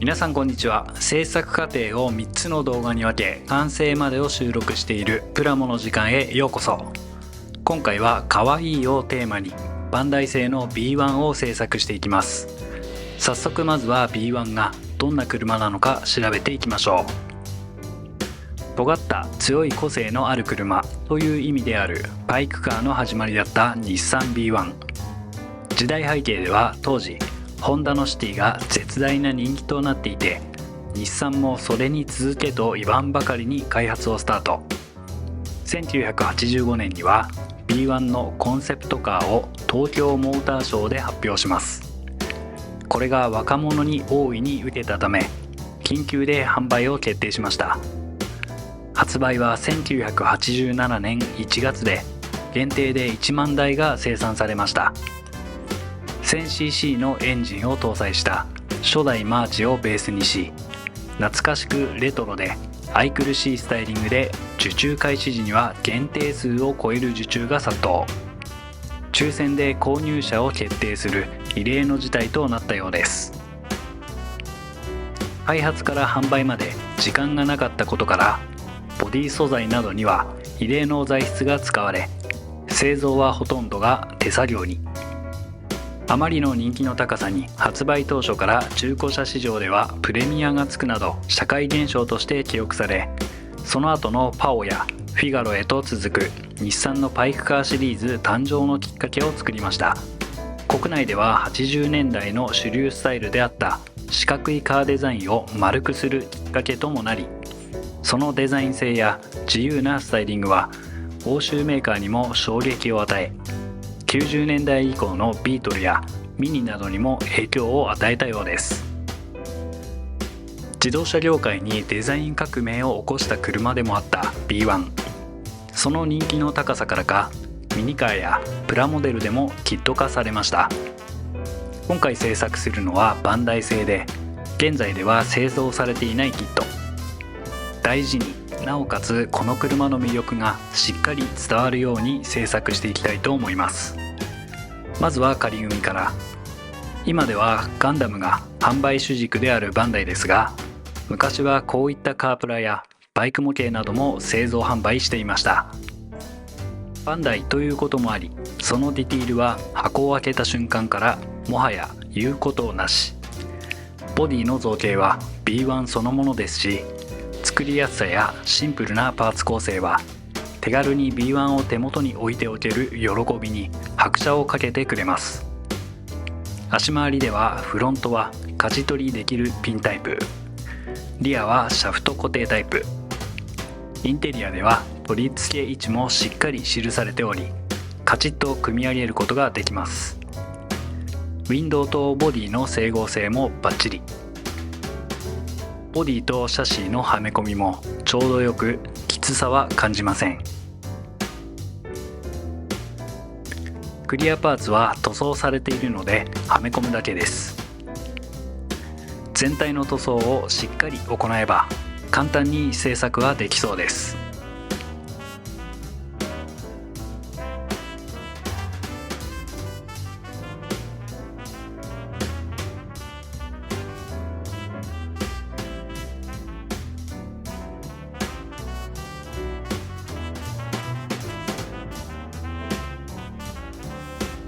皆さんこんにちは。制作過程を3つの動画に分け完成までを収録しているプラモの時間へようこそ。今回は可愛いをテーマにバンダイ製の B1 を制作していきます。早速まずは B1 がどんな車なのか調べていきましょう。尖った強い個性のある車という意味であるバイクカーの始まりだった日産 B1。時代背景では当時ホンダのシティが絶大な人気となっていて、日産もそれに続けと言わんばかりに開発をスタート。1985年には B1 のコンセプトカーを東京モーターショーで発表します。これが若者に大いに受けたため緊急で販売を決定しました。発売は1987年1月で限定で1万台が生産されました。1000cc のエンジンを搭載した初代マーチをベースにし、懐かしくレトロで愛くるしいスタイリングで受注開始時には限定数を超える受注が殺到。抽選で購入者を決定する異例の事態となったようです。開発から販売まで時間がなかったことからボディ素材などには異例の材質が使われ、製造はほとんどが手作業に。あまりの人気の高さに発売当初から中古車市場ではプレミアがつくなど社会現象として記憶され、その後のパオやフィガロへと続く日産のパイクカーシリーズ誕生のきっかけを作りました。国内では80年代の主流スタイルであった四角いカーデザインを丸くするきっかけともなり、そのデザイン性や自由なスタイリングは欧州メーカーにも衝撃を与え、90年代以降のビートルやミニなどにも影響を与えたようです。自動車業界にデザイン革命を起こした車でもあった B1。 その人気の高さからかミニカーやプラモデルでもキット化されました。今回制作するのはバンダイ製で、現在では製造されていないキット。大事になおかつこの車の魅力がしっかり伝わるように制作していきたいと思います。まずは仮組みから。今ではガンダムが販売主軸であるバンダイですが、昔はこういったカープラやバイク模型なども製造販売していました。バンダイということもあり、そのディティールは箱を開けた瞬間からもはや言うことなし。ボディの造形は B1 そのものですし、作りやすさやシンプルなパーツ構成は手軽に B1 を手元に置いておける喜びに拍車をかけてくれます。足回りではフロントは舵取りできるピンタイプ、リアはシャフト固定タイプ、インテリアでは取り付け位置もしっかり記されており、カチッと組み上げることができます。ウィンドウとボディの整合性もバッチリ。ボディとシャシーのはめ込みもちょうどよく、きつさは感じません。クリアパーツは塗装されているのではめ込むだけです。全体の塗装をしっかり行えば簡単に製作はできそうです。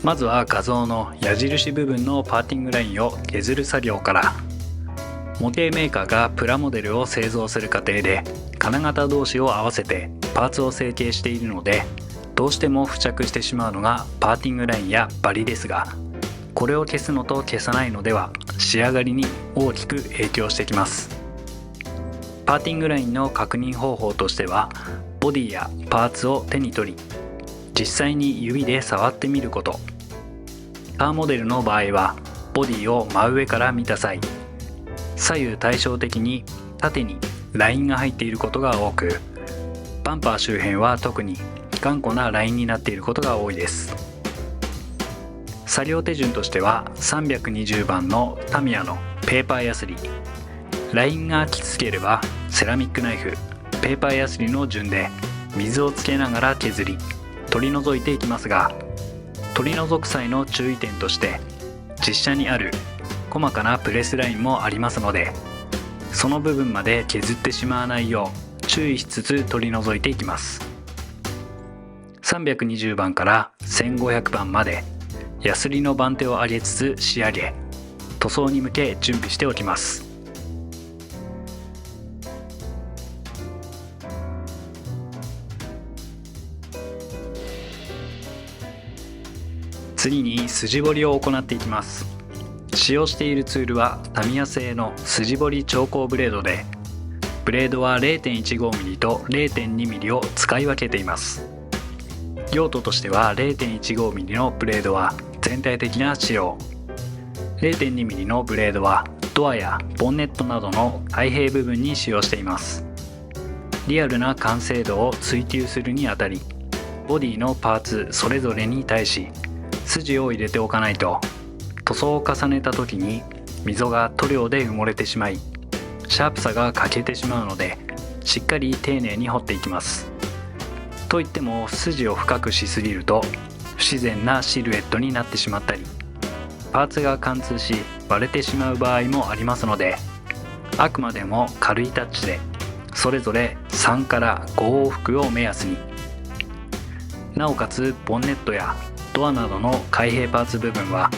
まずは画像の矢印部分のパーティングラインを削る作業から。模型メーカーがプラモデルを製造する過程で金型同士を合わせてパーツを成形しているので、どうしても付着してしまうのがパーティングラインやバリですが、これを消すのと消さないのでは仕上がりに大きく影響してきます。パーティングラインの確認方法としては、ボディやパーツを手に取り実際に指で触ってみること。カーモデルの場合はボディを真上から見た際、左右対称的に縦にラインが入っていることが多く、バンパー周辺は特に頑固なラインになっていることが多いです。作業手順としては320番のタミヤのペーパーヤスリ、ラインがきつければセラミックナイフ、ペーパーヤスリの順で水をつけながら削り取り除いていきますが、取り除く際の注意点として実車にある細かなプレスラインもありますので、その部分まで削ってしまわないよう注意しつつ取り除いていきます。320番から1500番までヤスリの番手を上げつつ仕上げ、塗装に向け準備しておきます。次に筋彫りを行っていきます。使用しているツールはタミヤ製の筋彫り調光ブレードで、ブレードは 0.15mm と 0.2mm を使い分けています。用途としては 0.15mm のブレードは全体的な使用、 0.2mm のブレードはドアやボンネットなどの開閉部分に使用しています。リアルな完成度を追求するにあたり、ボディのパーツそれぞれに対し筋を入れておかないと、塗装を重ねた時に溝が塗料で埋もれてしまいシャープさが欠けてしまうので、しっかり丁寧に彫っていきます。といっても筋を深くしすぎると不自然なシルエットになってしまったり、パーツが貫通し割れてしまう場合もありますので、あくまでも軽いタッチでそれぞれ3から5往復を目安に、なおかつボンネットやドアなどの開閉パーツ部分は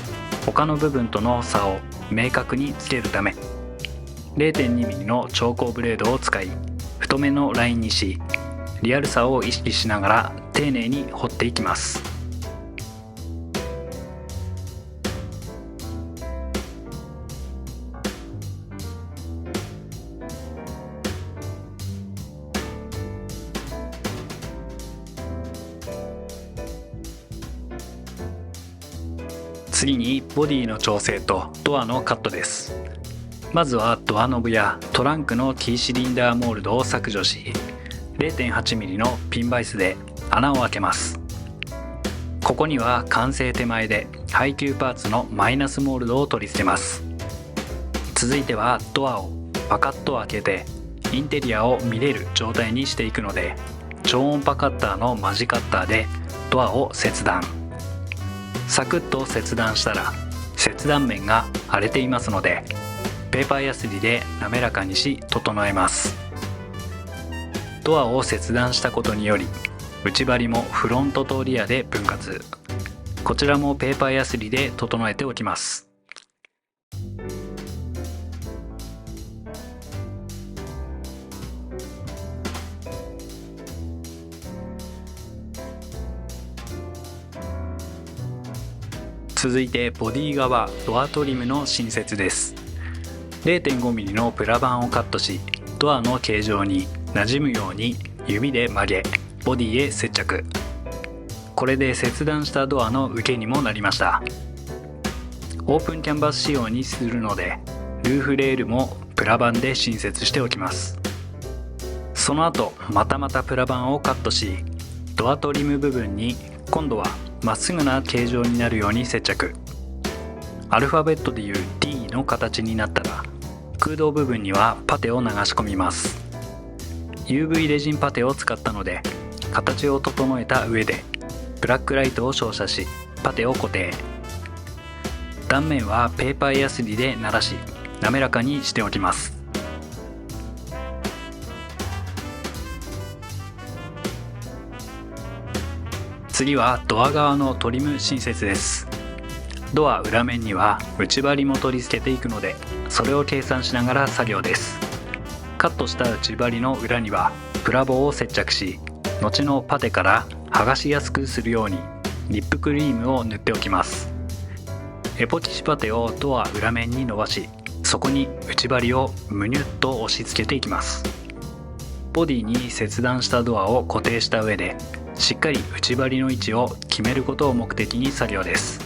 他の部分との差を明確につけるため 0.2mm の調光ブレードを使い太めのラインにし、リアルさを意識しながら丁寧に彫っていきます。次にボディの調整とドアのカットです。まずはドアノブやトランクの T シリンダーモールドを削除し、 0.8mm のピンバイスで穴を開けます。ここには完成手前で配給パーツのマイナスモールドを取り付けます。続いてはドアをパカッと開けてインテリアを見れる状態にしていくので、超音波カッターのマジカッターでドアを切断。サクッと切断したら切断面が荒れていますので、ペーパーヤスリで滑らかにし整えます。ドアを切断したことにより内張りもフロントとリアで分割、こちらもペーパーヤスリで整えておきます。続いてボディ側ドアトリムの新設です。 0.5mm のプラ板をカットし、ドアの形状に馴染むように指で曲げボディへ接着。これで切断したドアの受けにもなりました。オープンキャンバス仕様にするのでルーフレールもプラ板で新設しておきます。その後またプラ板をカットし、ドアトリム部分に今度はまっすぐな形状になるように接着。アルファベットでいう D の形になったら空洞部分にはパテを流し込みます。 UV レジンパテを使ったので形を整えた上でブラックライトを照射しパテを固定。断面はペーパーヤスリでならし滑らかにしておきます。次はドア側のトリム新設です。ドア裏面には内張りも取り付けていくので、それを計算しながら作業です。カットした内張りの裏にはプラ棒を接着し、後のパテから剥がしやすくするようにリップクリームを塗っておきます。エポキシパテをドア裏面に伸ばし、そこに内張りをむにゅっと押し付けていきます。ボディに切断したドアを固定した上でしっかり内張りの位置を決めることを目的に作業です。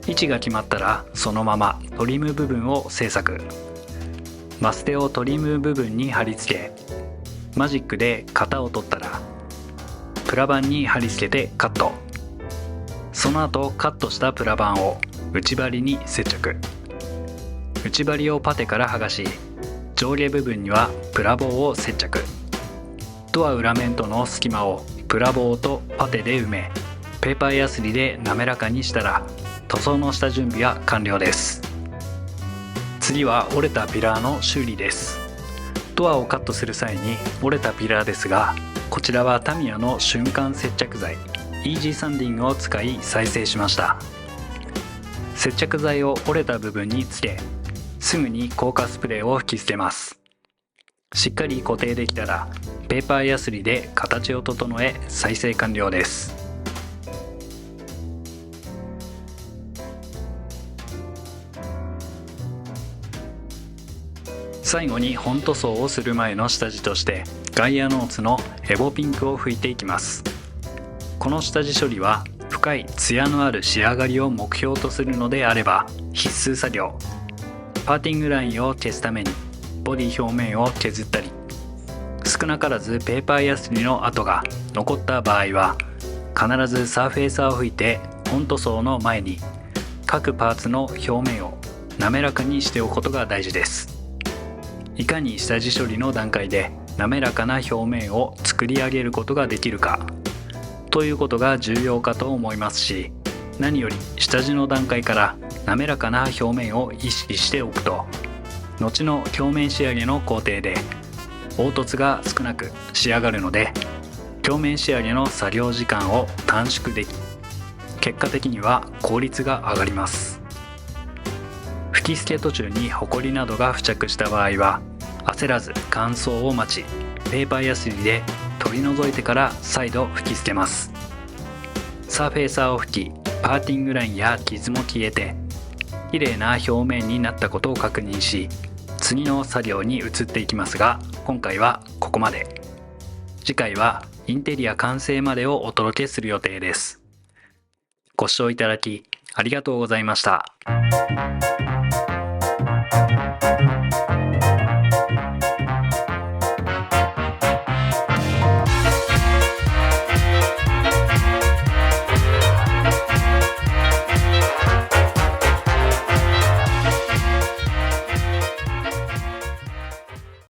位置が決まったらそのままトリム部分を製作。マステをトリム部分に貼り付け、マジックで型を取ったらプラ板に貼り付けてカット。その後カットしたプラ板を内張りに接着。内張りをパテから剥がし、上下部分にはプラ棒を接着。ドア裏面との隙間をプラ棒とパテで埋め、ペーパーヤスリで滑らかにしたら塗装の下準備は完了です。次は折れたピラーの修理です。ドアをカットする際に折れたピラーですが、こちらはタミヤの瞬間接着剤イージーサンディングを使い再生しました。接着剤を折れた部分につけ、すぐに硬化スプレーを吹きつけます。しっかり固定できたらペーパーヤスリで形を整え再生完了です。最後に本塗装をする前の下地としてガイアノーツのエボピンクを拭いていきます。この下地処理は深いツヤのある仕上がりを目標とするのであれば必須作業。パーティングラインを消すためにボディ表面を削ったり、少なからずペーパーヤスリの跡が残った場合は必ずサーフェイサーを拭いて本塗装の前に各パーツの表面を滑らかにしておくことが大事です。いかに下地処理の段階で滑らかな表面を作り上げることができるかということが重要かと思いますし、何より下地の段階から滑らかな表面を意識しておくと後の表面仕上げの工程で凹凸が少なく仕上がるので、表面仕上げの作業時間を短縮でき、結果的には効率が上がります。吹き付け途中にホコリなどが付着した場合は焦らず乾燥を待ち、ペーパーヤスリで取り除いてから再度吹き付けます。サーフェイサーを吹き、パーティングラインや傷も消えて綺麗な表面になったことを確認し、次の作業に移っていきますが、今回はここまで。次回はインテリア完成までをお届けする予定です。ご視聴いただきありがとうございました。